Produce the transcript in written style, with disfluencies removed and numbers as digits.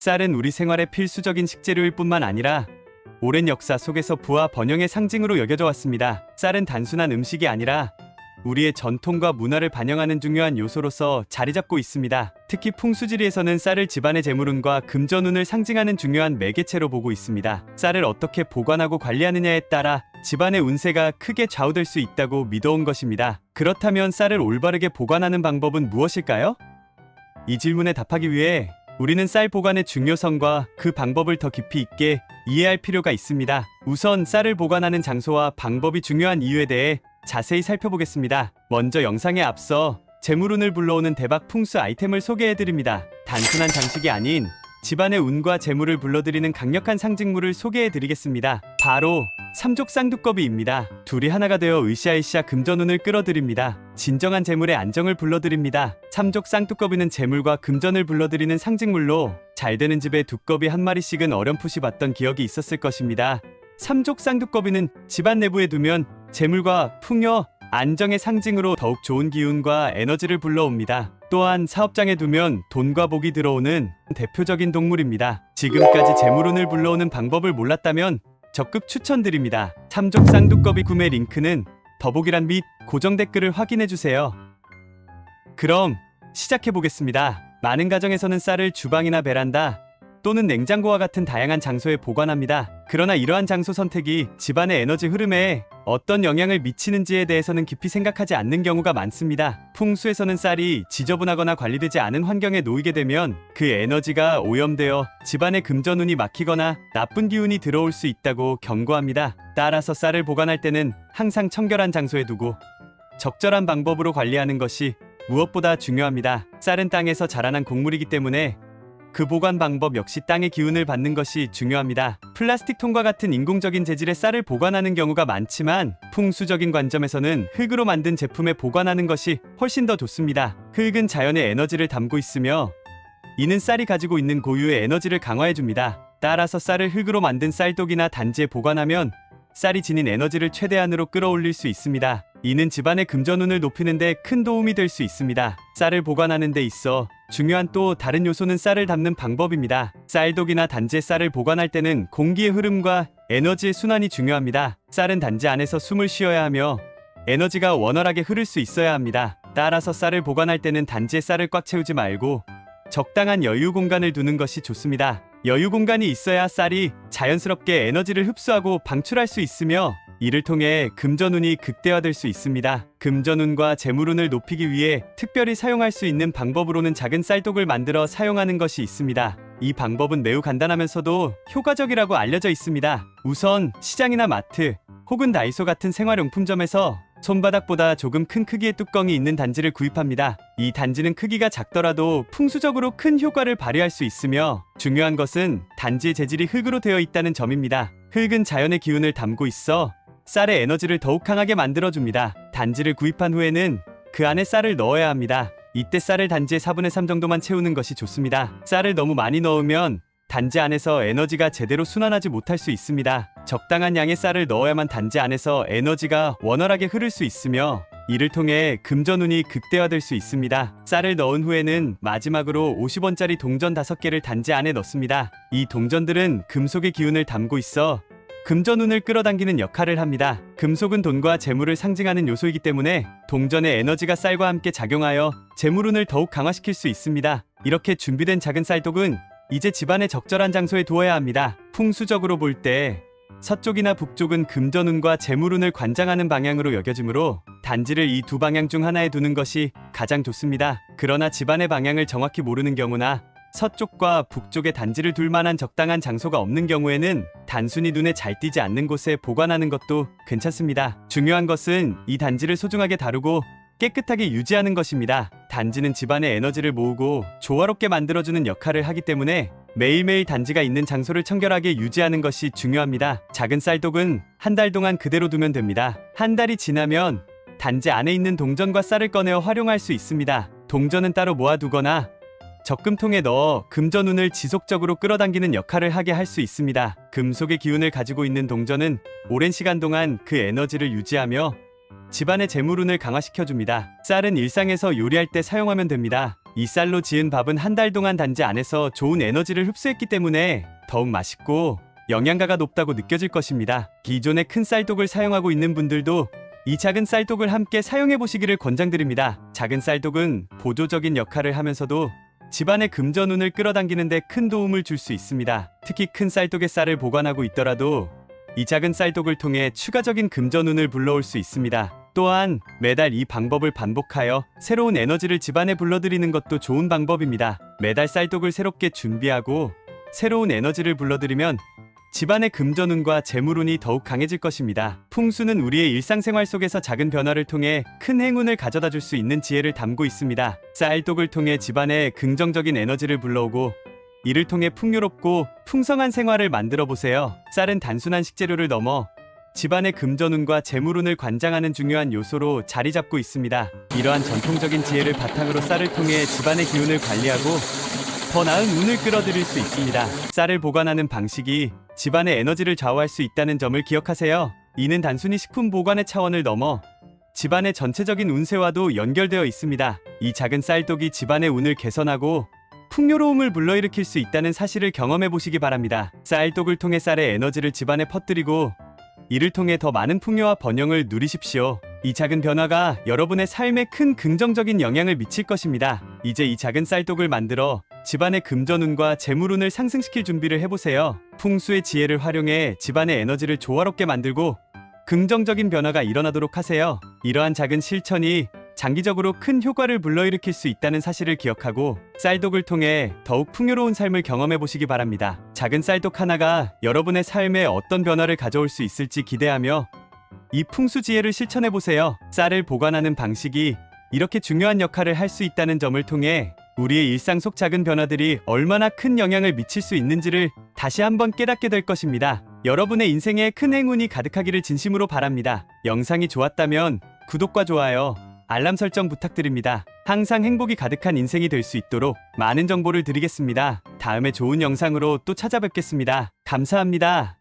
쌀은 우리 생활의 필수적인 식재료일 뿐만 아니라 오랜 역사 속에서 부와 번영의 상징으로 여겨져 왔습니다. 쌀은 단순한 음식이 아니라 우리의 전통과 문화를 반영하는 중요한 요소로서 자리 잡고 있습니다. 특히 풍수지리에서는 쌀을 집안의 재물운과 금전운을 상징하는 중요한 매개체로 보고 있습니다. 쌀을 어떻게 보관하고 관리하느냐에 따라 집안의 운세가 크게 좌우될 수 있다고 믿어온 것입니다. 그렇다면 쌀을 올바르게 보관하는 방법은 무엇일까요? 이 질문에 답하기 위해 우리는 쌀 보관의 중요성과 그 방법을 더 깊이 있게 이해할 필요가 있습니다. 우선 쌀을 보관하는 장소와 방법이 중요한 이유에 대해 자세히 살펴보겠습니다. 먼저 영상에 앞서 재물운을 불러오는 대박 풍수 아이템을 소개해드립니다. 단순한 장식이 아닌 집안의 운과 재물을 불러들이는 강력한 상징물을 소개해드리겠습니다. 바로 삼족 쌍두꺼비입니다. 둘이 하나가 되어 으쌰으쌰 금전운을 끌어들입니다. 진정한 재물의 안정을 불러들입니다. 삼족 쌍두꺼비는 재물과 금전을 불러들이는 상징물로 잘되는 집에 두꺼비 한 마리씩은 어렴풋이 봤던 기억이 있었을 것입니다. 삼족 쌍두꺼비는 집안 내부에 두면 재물과 풍요, 안정의 상징으로 더욱 좋은 기운과 에너지를 불러옵니다. 또한 사업장에 두면 돈과 복이 들어오는 대표적인 동물입니다. 지금까지 재물운을 불러오는 방법을 몰랐다면 적극 추천드립니다. 삼족 쌍두꺼비 구매 링크는 더보기란 및 고정 댓글을 확인해주세요. 그럼 시작해보겠습니다. 많은 가정에서는 쌀을 주방이나 베란다 또는 냉장고와 같은 다양한 장소에 보관합니다. 그러나 이러한 장소 선택이 집안의 에너지 흐름에 어떤 영향을 미치는지에 대해서는 깊이 생각하지 않는 경우가 많습니다. 풍수에서는 쌀이 지저분하거나 관리되지 않은 환경에 놓이게 되면 그 에너지가 오염되어 집안의 금전운이 막히거나 나쁜 기운이 들어올 수 있다고 경고합니다. 따라서 쌀을 보관할 때는 항상 청결한 장소에 두고 적절한 방법으로 관리하는 것이 무엇보다 중요합니다. 쌀은 땅에서 자라난 곡물이기 때문에 그 보관 방법 역시 땅의 기운을 받는 것이 중요합니다. 플라스틱 통과 같은 인공적인 재질의 쌀을 보관하는 경우가 많지만 풍수적인 관점에서는 흙으로 만든 제품에 보관하는 것이 훨씬 더 좋습니다. 흙은 자연의 에너지를 담고 있으며 이는 쌀이 가지고 있는 고유의 에너지를 강화해줍니다. 따라서 쌀을 흙으로 만든 쌀독이나 단지에 보관하면 쌀이 지닌 에너지를 최대한으로 끌어올릴 수 있습니다. 이는 집안의 금전운을 높이는 데 큰 도움이 될 수 있습니다. 쌀을 보관하는 데 있어 중요한 또 다른 요소는 쌀을 담는 방법입니다. 쌀독이나 단지에 쌀을 보관할 때는 공기의 흐름과 에너지의 순환이 중요합니다. 쌀은 단지 안에서 숨을 쉬어야 하며 에너지가 원활하게 흐를 수 있어야 합니다. 따라서 쌀을 보관할 때는 단지에 쌀을 꽉 채우지 말고 적당한 여유 공간을 두는 것이 좋습니다. 여유 공간이 있어야 쌀이 자연스럽게 에너지를 흡수하고 방출할 수 있으며 이를 통해 금전운이 극대화될 수 있습니다. 금전운과 재물운을 높이기 위해 특별히 사용할 수 있는 방법으로는 작은 쌀독을 만들어 사용하는 것이 있습니다. 이 방법은 매우 간단하면서도 효과적이라고 알려져 있습니다. 우선 시장이나 마트 혹은 다이소 같은 생활용품점에서 손바닥보다 조금 큰 크기의 뚜껑이 있는 단지를 구입합니다. 이 단지는 크기가 작더라도 풍수적으로 큰 효과를 발휘할 수 있으며 중요한 것은 단지의 재질이 흙으로 되어 있다는 점입니다. 흙은 자연의 기운을 담고 있어 쌀의 에너지를 더욱 강하게 만들어줍니다. 단지를 구입한 후에는 그 안에 쌀을 넣어야 합니다. 이때 쌀을 단지의 4분의 3 정도만 채우는 것이 좋습니다. 쌀을 너무 많이 넣으면 단지 안에서 에너지가 제대로 순환하지 못할 수 있습니다. 적당한 양의 쌀을 넣어야만 단지 안에서 에너지가 원활하게 흐를 수 있으며 이를 통해 금전운이 극대화될 수 있습니다. 쌀을 넣은 후에는 마지막으로 50원짜리 동전 5개를 단지 안에 넣습니다. 이 동전들은 금속의 기운을 담고 있어 금전운을 끌어당기는 역할을 합니다. 금속은 돈과 재물을 상징하는 요소이기 때문에 동전의 에너지가 쌀과 함께 작용하여 재물운을 더욱 강화시킬 수 있습니다. 이렇게 준비된 작은 쌀독은 이제 집안의 적절한 장소에 두어야 합니다. 풍수적으로 볼 때 서쪽이나 북쪽은 금전운과 재물운을 관장하는 방향으로 여겨지므로 단지를 이 두 방향 중 하나에 두는 것이 가장 좋습니다. 그러나 집안의 방향을 정확히 모르는 경우나 서쪽과 북쪽에 단지를 둘 만한 적당한 장소가 없는 경우에는 단순히 눈에 잘 띄지 않는 곳에 보관하는 것도 괜찮습니다. 중요한 것은 이 단지를 소중하게 다루고 깨끗하게 유지하는 것입니다. 단지는 집안의 에너지를 모으고 조화롭게 만들어주는 역할을 하기 때문에 매일매일 단지가 있는 장소를 청결하게 유지하는 것이 중요합니다. 작은 쌀독은 한 달 동안 그대로 두면 됩니다. 한 달이 지나면 단지 안에 있는 동전과 쌀을 꺼내어 활용할 수 있습니다. 동전은 따로 모아두거나 적금통에 넣어 금전운을 지속적으로 끌어당기는 역할을 하게 할 수 있습니다. 금속의 기운을 가지고 있는 동전은 오랜 시간 동안 그 에너지를 유지하며 집안의 재물운을 강화시켜줍니다. 쌀은 일상에서 요리할 때 사용하면 됩니다. 이 쌀로 지은 밥은 한 달 동안 단지 안에서 좋은 에너지를 흡수했기 때문에 더욱 맛있고 영양가가 높다고 느껴질 것입니다. 기존의 큰 쌀독을 사용하고 있는 분들도 이 작은 쌀독을 함께 사용해 보시기를 권장드립니다. 작은 쌀독은 보조적인 역할을 하면서도 집안의 금전운을 끌어당기는 데 큰 도움을 줄 수 있습니다. 특히 큰 쌀독에 쌀을 보관하고 있더라도 이 작은 쌀독을 통해 추가적인 금전운을 불러올 수 있습니다. 또한 매달 이 방법을 반복하여 새로운 에너지를 집안에 불러들이는 것도 좋은 방법입니다. 매달 쌀독을 새롭게 준비하고 새로운 에너지를 불러들이면 집안의 금전운과 재물운이 더욱 강해질 것입니다. 풍수는 우리의 일상생활 속에서 작은 변화를 통해 큰 행운을 가져다 줄 수 있는 지혜를 담고 있습니다. 쌀독을 통해 집안에 긍정적인 에너지를 불러오고 이를 통해 풍요롭고 풍성한 생활을 만들어 보세요. 쌀은 단순한 식재료를 넘어 집안의 금전운과 재물운을 관장하는 중요한 요소로 자리 잡고 있습니다. 이러한 전통적인 지혜를 바탕으로 쌀을 통해 집안의 기운을 관리하고 더 나은 운을 끌어들일 수 있습니다. 쌀을 보관하는 방식이 집안의 에너지를 좌우할 수 있다는 점을 기억하세요. 이는 단순히 식품 보관의 차원을 넘어 집안의 전체적인 운세와도 연결되어 있습니다. 이 작은 쌀독이 집안의 운을 개선하고 풍요로움을 불러일으킬 수 있다는 사실을 경험해 보시기 바랍니다. 쌀독을 통해 쌀의 에너지를 집안에 퍼뜨리고 이를 통해 더 많은 풍요와 번영을 누리십시오. 이 작은 변화가 여러분의 삶에 큰 긍정적인 영향을 미칠 것입니다. 이제 이 작은 쌀독을 만들어 집안의 금전운과 재물운을 상승시킬 준비를 해보세요. 풍수의 지혜를 활용해 집안의 에너지를 조화롭게 만들고 긍정적인 변화가 일어나도록 하세요. 이러한 작은 실천이 장기적으로 큰 효과를 불러일으킬 수 있다는 사실을 기억하고 쌀독을 통해 더욱 풍요로운 삶을 경험해 보시기 바랍니다. 작은 쌀독 하나가 여러분의 삶에 어떤 변화를 가져올 수 있을지 기대하며 이 풍수 지혜를 실천해 보세요. 쌀을 보관하는 방식이 이렇게 중요한 역할을 할 수 있다는 점을 통해 우리의 일상 속 작은 변화들이 얼마나 큰 영향을 미칠 수 있는지를 다시 한번 깨닫게 될 것입니다. 여러분의 인생에 큰 행운이 가득하기를 진심으로 바랍니다. 영상이 좋았다면 구독과 좋아요, 알람 설정 부탁드립니다. 항상 행복이 가득한 인생이 될 수 있도록 많은 정보를 드리겠습니다. 다음에 좋은 영상으로 또 찾아뵙겠습니다. 감사합니다.